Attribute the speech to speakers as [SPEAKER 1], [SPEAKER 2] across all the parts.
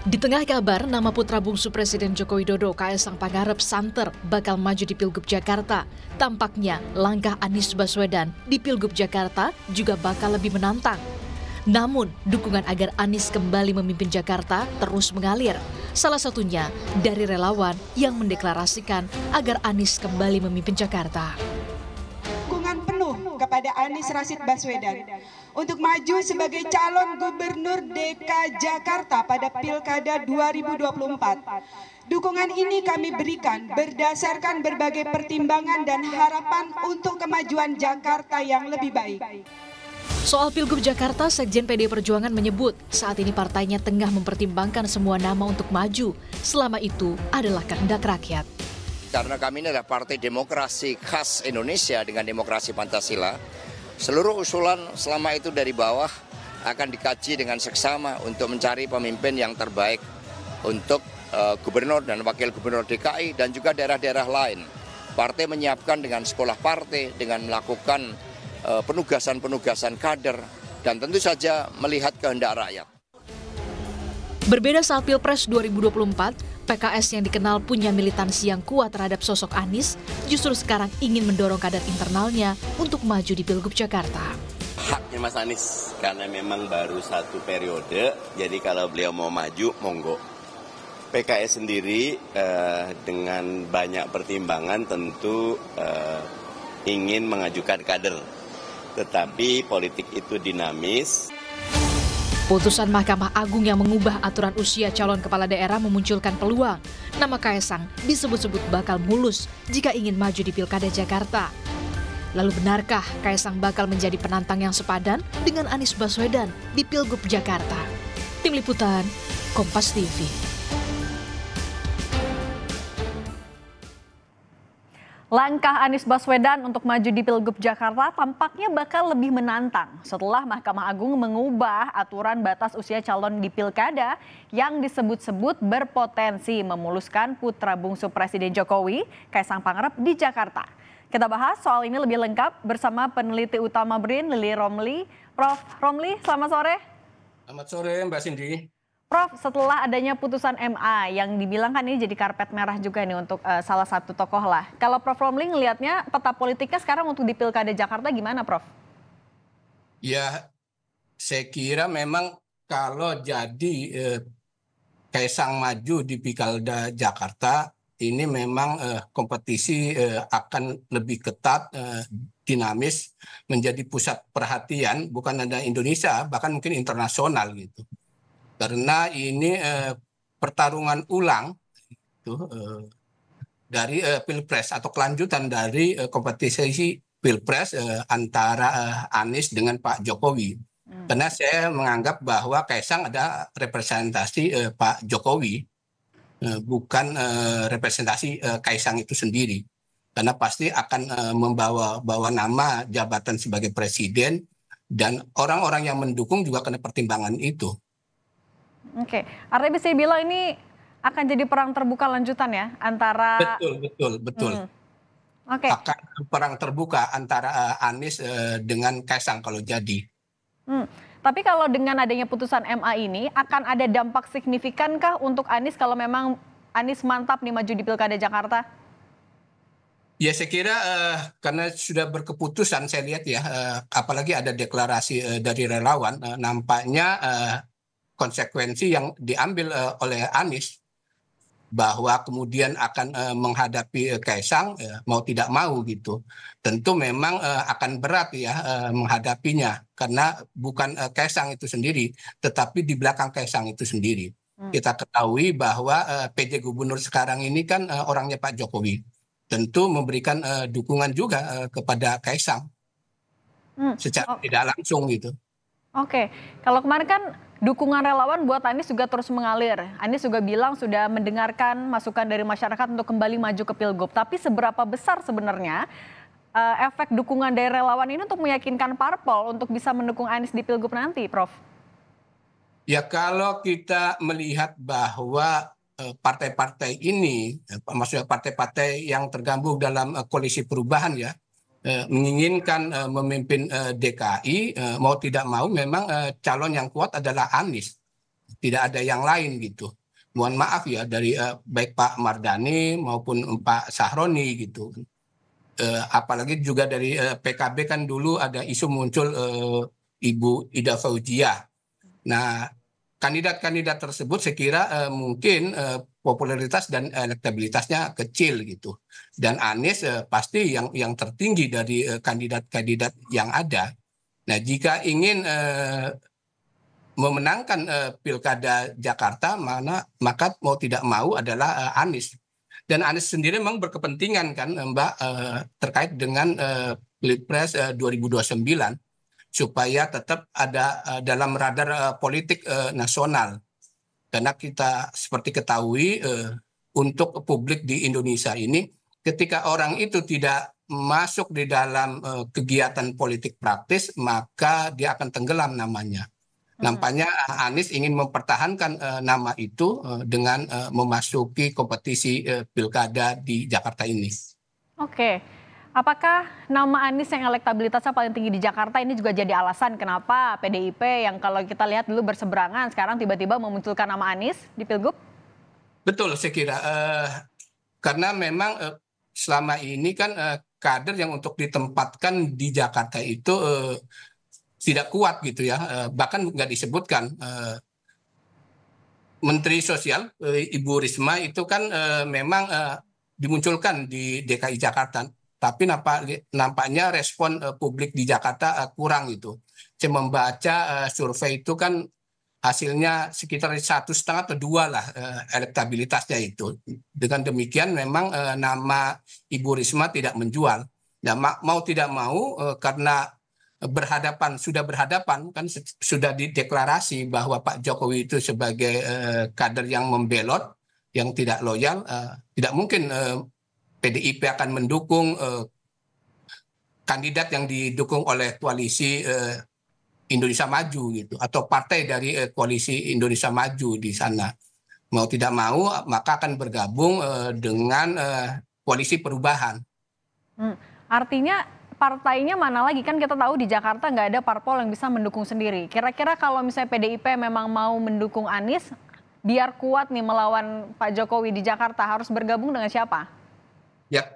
[SPEAKER 1] Di tengah kabar nama putra bungsu Presiden Joko Widodo, Kaesang Pangarep santer bakal maju di Pilgub Jakarta, tampaknya langkah Anies Baswedan di Pilgub Jakarta juga bakal lebih menantang. Namun, dukungan agar Anies kembali memimpin Jakarta terus mengalir. Salah satunya dari relawan yang mendeklarasikan agar Anies kembali memimpin Jakarta.
[SPEAKER 2] Dukungan penuh kepada Anies Rashid Baswedan untuk maju sebagai calon gubernur DKI Jakarta pada Pilkada 2024. Dukungan ini kami berikan berdasarkan berbagai pertimbangan dan harapan untuk kemajuan Jakarta yang lebih baik.
[SPEAKER 1] Soal Pilgub Jakarta, Sekjen PDI Perjuangan menyebut saat ini partainya tengah mempertimbangkan semua nama untuk maju. Selama itu adalah kehendak rakyat.
[SPEAKER 3] Karena kami ini adalah partai demokrasi khas Indonesia dengan demokrasi Pancasila, seluruh usulan selama itu dari bawah akan dikaji dengan seksama untuk mencari pemimpin yang terbaik untuk gubernur dan wakil gubernur DKI dan juga daerah-daerah lain. Partai menyiapkan dengan sekolah partai, dengan melakukan penugasan-penugasan kader, dan tentu saja melihat kehendak rakyat.
[SPEAKER 1] Berbeda saat Pilpres 2024, PKS yang dikenal punya militansi yang kuat terhadap sosok Anies, justru sekarang ingin mendorong kader internalnya untuk maju di Pilgub Jakarta.
[SPEAKER 4] Haknya Mas Anies, karena memang baru satu periode, jadi kalau beliau mau maju, monggo. PKS sendiri dengan banyak pertimbangan tentu ingin mengajukan kader. Tetapi politik itu dinamis.
[SPEAKER 1] Putusan Mahkamah Agung yang mengubah aturan usia calon kepala daerah memunculkan peluang. Nama Kaesang disebut-sebut bakal mulus jika ingin maju di Pilkada Jakarta. Lalu benarkah Kaesang bakal menjadi penantang yang sepadan dengan Anies Baswedan di Pilgub Jakarta? Tim Liputan, Kompas TV.
[SPEAKER 5] Langkah Anies Baswedan untuk maju di Pilgub Jakarta tampaknya bakal lebih menantang setelah Mahkamah Agung mengubah aturan batas usia calon di Pilkada yang disebut-sebut berpotensi memuluskan putra bungsu Presiden Jokowi, Kaesang Pangarep di Jakarta. Kita bahas soal ini lebih lengkap bersama peneliti utama BRIN, Lili Romli. Prof. Romli, selamat sore.
[SPEAKER 6] Selamat sore Mbak Cindy.
[SPEAKER 5] Prof, setelah adanya putusan MA yang dibilang kan ini jadi karpet merah juga nih untuk salah satu tokoh lah. Kalau Prof Romli ngelihatnya peta politiknya sekarang untuk di Pilkada Jakarta gimana, Prof?
[SPEAKER 6] Ya, saya kira memang kalau jadi Kaesang maju di Pilkada Jakarta, ini memang kompetisi akan lebih ketat, dinamis, menjadi pusat perhatian bukan hanya Indonesia, bahkan mungkin internasional gitu. Karena ini pertarungan ulang dari Pilpres atau kelanjutan dari kompetisi Pilpres antara Anies dengan Pak Jokowi. Karena saya menganggap bahwa Kaesang ada representasi Pak Jokowi, bukan representasi Kaesang itu sendiri. Karena pasti akan membawa nama jabatan sebagai presiden dan orang-orang yang mendukung juga kena pertimbangan itu.
[SPEAKER 5] Oke, artinya bisa dibilang ini akan jadi perang terbuka lanjutan ya antara...
[SPEAKER 6] Betul.
[SPEAKER 5] Oke.
[SPEAKER 6] Akan perang terbuka antara Anies dengan Kaesang kalau jadi.
[SPEAKER 5] Tapi kalau dengan adanya putusan MA ini akan ada dampak signifikankah untuk Anies kalau memang Anies mantap nih maju di Pilkada Jakarta?
[SPEAKER 6] Ya saya kira karena sudah berkeputusan saya lihat ya, apalagi ada deklarasi dari relawan, nampaknya konsekuensi yang diambil oleh Anies bahwa kemudian akan menghadapi Kaesang mau tidak mau gitu. Tentu memang akan berat ya menghadapinya karena bukan Kaesang itu sendiri, tetapi di belakang Kaesang itu sendiri. Kita ketahui bahwa PJ Gubernur sekarang ini kan orangnya Pak Jokowi. Tentu memberikan dukungan juga kepada Kaesang secara tidak langsung gitu.
[SPEAKER 5] Oke, kalau kemarin kan dukungan relawan buat Anies juga terus mengalir. Anies juga bilang sudah mendengarkan masukan dari masyarakat untuk kembali maju ke Pilgub. Tapi seberapa besar sebenarnya efek dukungan dari relawan ini untuk meyakinkan parpol untuk bisa mendukung Anies di Pilgub nanti, Prof?
[SPEAKER 6] Ya kalau kita melihat bahwa partai-partai ini, maksudnya partai-partai yang tergabung dalam koalisi perubahan ya, menginginkan memimpin DKI, mau tidak mau memang calon yang kuat adalah Anies. tidak ada yang lain gitu. Mohon maaf ya dari baik Pak Mardhani maupun Pak Sahroni gitu. Apalagi juga dari PKB kan dulu ada isu muncul Ibu Ida Fauziah. Nah, kandidat-kandidat tersebut saya kira mungkin popularitas dan elektabilitasnya kecil gitu. Dan Anies pasti yang tertinggi dari kandidat-kandidat yang ada. Nah, jika ingin memenangkan Pilkada Jakarta, maka mau tidak mau adalah Anies. Dan Anies sendiri memang berkepentingan kan Mbak terkait dengan Pilpres 2029 supaya tetap ada dalam radar politik nasional. Karena kita seperti ketahui untuk publik di Indonesia ini ketika orang itu tidak masuk di dalam kegiatan politik praktis maka dia akan tenggelam namanya. Nampaknya Anies ingin mempertahankan nama itu dengan memasuki kompetisi pilkada di Jakarta ini.
[SPEAKER 5] Oke, apakah nama Anies yang elektabilitasnya paling tinggi di Jakarta ini juga jadi alasan kenapa PDIP yang kalau kita lihat dulu berseberangan sekarang tiba-tiba memunculkan nama Anies di Pilgub?
[SPEAKER 6] Betul, saya kira karena memang selama ini kan kader yang untuk ditempatkan di Jakarta itu tidak kuat gitu ya, bahkan nggak disebutkan Menteri Sosial Ibu Risma itu kan memang dimunculkan di DKI Jakarta, tapi nampaknya respon publik di Jakarta kurang itu. Saya membaca survei itu kan hasilnya sekitar 1,5 atau 2 lah elektabilitasnya itu. Dengan demikian memang nama Ibu Risma tidak menjual. Nah, mau tidak mau karena sudah berhadapan kan sudah dideklarasi bahwa Pak Jokowi itu sebagai kader yang membelot, yang tidak loyal, tidak mungkin PDIP akan mendukung kandidat yang didukung oleh koalisi Indonesia Maju gitu atau partai dari koalisi Indonesia Maju di sana. Mau tidak mau maka akan bergabung dengan koalisi perubahan.
[SPEAKER 5] Artinya partainya mana lagi? Kan kita tahu di Jakarta nggak ada parpol yang bisa mendukung sendiri. Kira-kira kalau misalnya PDIP memang mau mendukung Anies, biar kuat nih melawan Pak Jokowi di Jakarta, harus bergabung dengan siapa?
[SPEAKER 6] Ya,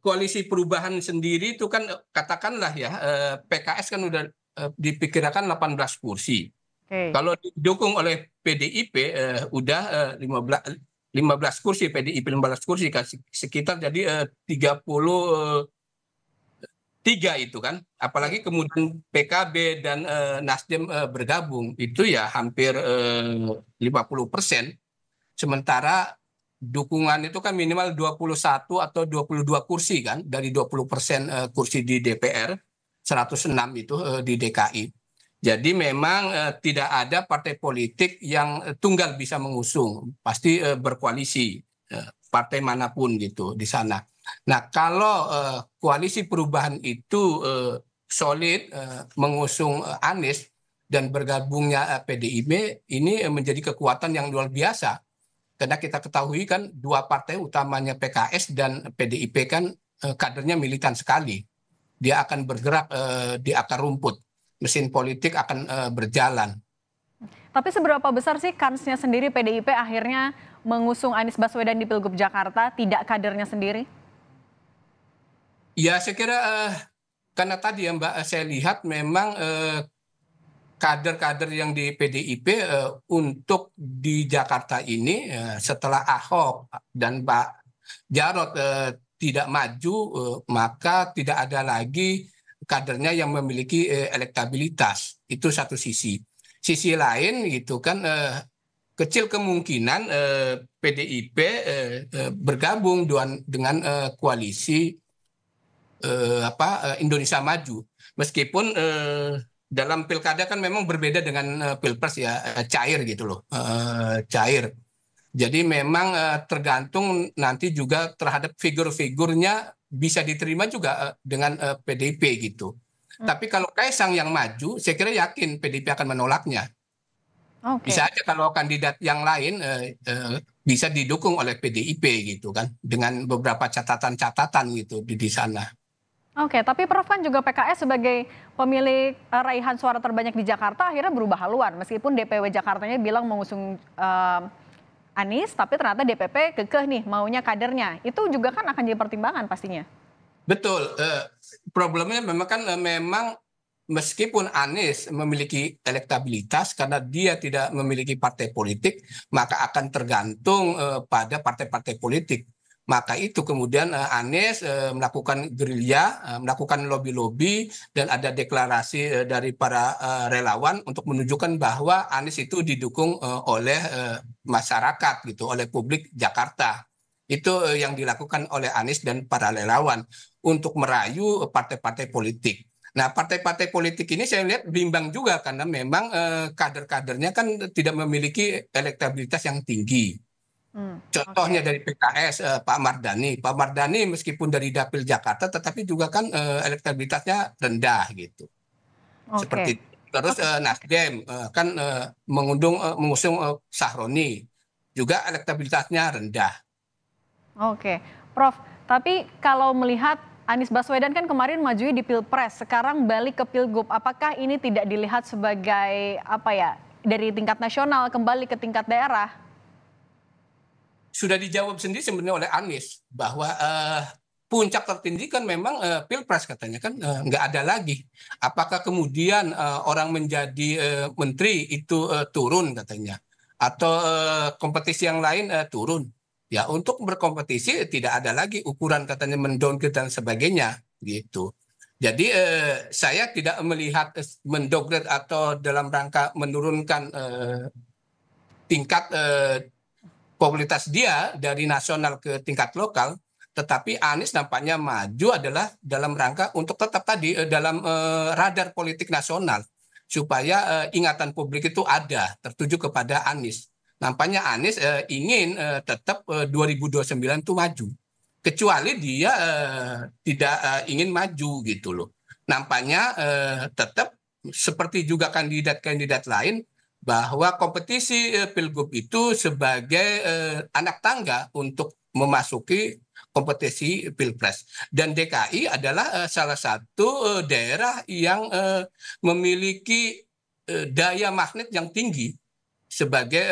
[SPEAKER 6] koalisi perubahan sendiri itu kan katakanlah ya, PKS kan udah dipikirkan 18 kursi.
[SPEAKER 5] Okay.
[SPEAKER 6] Kalau didukung oleh PDIP udah 15 kursi, PDIP 15 kursi, sekitar jadi 33 itu kan, apalagi kemudian PKB dan Nasdem bergabung, itu ya hampir 50%, sementara dukungan itu kan minimal 21 atau 22 kursi kan, dari 20% kursi di DPR, 106 itu di DKI. Jadi memang tidak ada partai politik yang tunggal bisa mengusung, pasti berkoalisi, partai manapun gitu di sana. Nah, kalau koalisi perubahan itu solid mengusung Anies dan bergabungnya PDIP, ini menjadi kekuatan yang luar biasa. Karena kita ketahui kan dua partai utamanya PKS dan PDIP kan kadernya militan sekali. Dia akan bergerak di akar rumput. Mesin politik akan berjalan.
[SPEAKER 5] Tapi seberapa besar sih kansnya sendiri PDIP akhirnya mengusung Anies Baswedan di Pilgub Jakarta, tidak kadernya sendiri?
[SPEAKER 6] Ya, saya kira karena tadi ya Mbak, saya lihat memang kader-kader yang di PDIP untuk di Jakarta ini setelah Ahok dan Pak Jarod tidak maju, maka tidak ada lagi kadernya yang memiliki elektabilitas. Itu satu sisi. Sisi lain gitu kan kecil kemungkinan PDIP bergabung dengan koalisi Indonesia Maju. Meskipun dalam pilkada kan memang berbeda dengan pilpres ya, cair gitu loh, cair. Jadi memang tergantung nanti juga terhadap figur-figurnya bisa diterima juga dengan PDIP gitu. Tapi kalau Kaisang yang maju, saya kira yakin PDIP akan menolaknya. Okay. Bisa aja kalau kandidat yang lain bisa didukung oleh PDIP gitu kan, dengan beberapa catatan-catatan gitu di sana.
[SPEAKER 5] Oke, tapi Prof kan juga PKS sebagai pemilik raihan suara terbanyak di Jakarta akhirnya berubah haluan. Meskipun DPW Jakartanya bilang mengusung Anies, tapi ternyata DPP kekeh nih maunya kadernya. Itu juga kan akan jadi pertimbangan pastinya.
[SPEAKER 6] Betul, problemnya memang kan memang meskipun Anies memiliki elektabilitas karena dia tidak memiliki partai politik, maka akan tergantung pada partai-partai politik. Maka itu kemudian Anies melakukan gerilya, melakukan lobby-lobby, dan ada deklarasi dari para relawan untuk menunjukkan bahwa Anies itu didukung oleh masyarakat gitu, oleh publik Jakarta. Itu yang dilakukan oleh Anies dan para relawan untuk merayu partai-partai politik. Nah, partai-partai politik ini saya lihat bimbang juga karena memang kader-kadernya kan tidak memiliki elektabilitas yang tinggi. Contohnya dari PKS, Pak Mardhani. Pak Mardhani meskipun dari Dapil Jakarta, tetapi juga kan elektabilitasnya rendah gitu. Seperti terus Nasdem kan mengusung Sahroni, juga elektabilitasnya rendah.
[SPEAKER 5] Oke, Prof. Tapi kalau melihat Anies Baswedan kan kemarin maju di Pilpres, sekarang balik ke Pilgub. Apakah ini tidak dilihat sebagai dari tingkat nasional kembali ke tingkat daerah?
[SPEAKER 6] Sudah dijawab sendiri sebenarnya oleh Anies bahwa puncak tertinggi kan memang Pilpres katanya kan nggak ada lagi. Apakah kemudian orang menjadi menteri itu turun katanya, atau kompetisi yang lain turun? Ya, untuk berkompetisi tidak ada lagi ukuran katanya mendowngrade dan sebagainya gitu. Jadi saya tidak melihat mendowngrade atau dalam rangka menurunkan tingkat popularitas dia dari nasional ke tingkat lokal, tetapi Anies nampaknya maju adalah dalam rangka untuk tetap tadi dalam radar politik nasional supaya ingatan publik itu ada tertuju kepada Anies. Nampaknya Anies ingin tetap 2029 itu maju, kecuali dia tidak ingin maju gitu loh. Nampaknya tetap seperti juga kandidat-kandidat lain, bahwa kompetisi Pilgub itu sebagai anak tangga untuk memasuki kompetisi Pilpres. Dan DKI adalah salah satu daerah yang memiliki daya magnet yang tinggi sebagai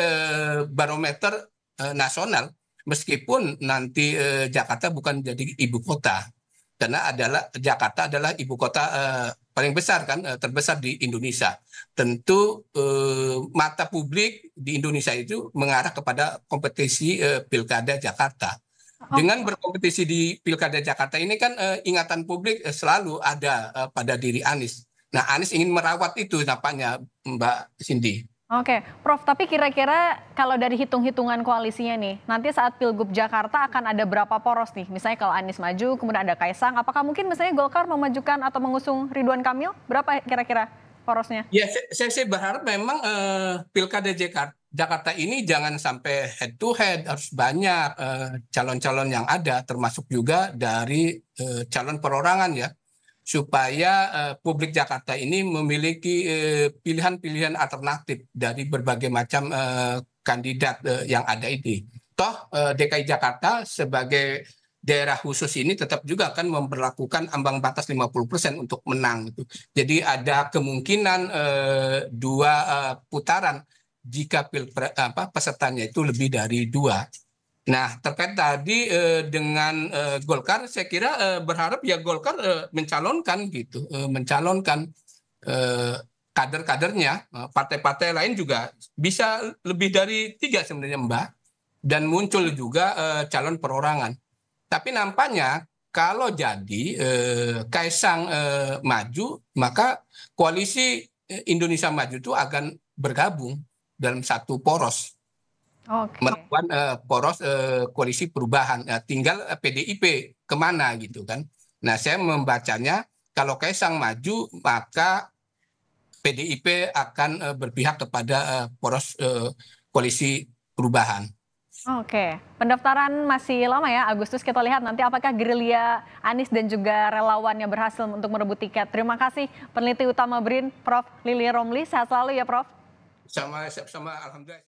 [SPEAKER 6] barometer nasional, meskipun nanti Jakarta bukan jadi ibu kota. Karena Jakarta adalah ibu kota paling besar kan, terbesar di Indonesia. Tentu mata publik di Indonesia itu mengarah kepada kompetisi Pilkada Jakarta. Dengan berkompetisi di Pilkada Jakarta ini kan ingatan publik selalu ada pada diri Anies. Nah, Anies ingin merawat itu nampaknya, Mbak Cindy.
[SPEAKER 5] Oke, Prof, tapi kira-kira kalau dari hitung-hitungan koalisinya nih, nanti saat Pilgub Jakarta akan ada berapa poros nih? Misalnya kalau Anies maju, kemudian ada Kaisang, apakah mungkin misalnya Golkar memajukan atau mengusung Ridwan Kamil? Berapa kira-kira porosnya?
[SPEAKER 6] Ya, saya berharap memang Pilkada Jakarta ini jangan sampai head to head, harus banyak calon-calon yang ada, termasuk juga dari calon perorangan ya, supaya publik Jakarta ini memiliki pilihan-pilihan alternatif dari berbagai macam kandidat yang ada ini. Toh DKI Jakarta sebagai daerah khusus ini tetap juga akan memperlakukan ambang batas 50% untuk menang. Jadi ada kemungkinan dua putaran jika pesertanya itu lebih dari dua. Nah, terkait tadi dengan Golkar, saya kira berharap ya Golkar mencalonkan gitu, mencalonkan kader-kadernya. Partai-partai lain juga bisa lebih dari 3 sebenarnya, Mbak, dan muncul juga calon perorangan. Tapi nampaknya kalau jadi Kaisang maju, maka koalisi Indonesia Maju itu akan bergabung dalam satu poros. Melakukan poros koalisi perubahan, tinggal PDIP kemana gitu kan. Nah, saya membacanya kalau Kaisang maju maka PDIP akan berpihak kepada poros koalisi perubahan.
[SPEAKER 5] Oke, pendaftaran masih lama ya, Agustus. Kita lihat nanti apakah gerilya Anies dan juga relawannya berhasil untuk merebut tiket. Terima kasih peneliti utama BRIN, Prof. Lili Romli. Sehat selalu ya, Prof.
[SPEAKER 6] Sama alhamdulillah.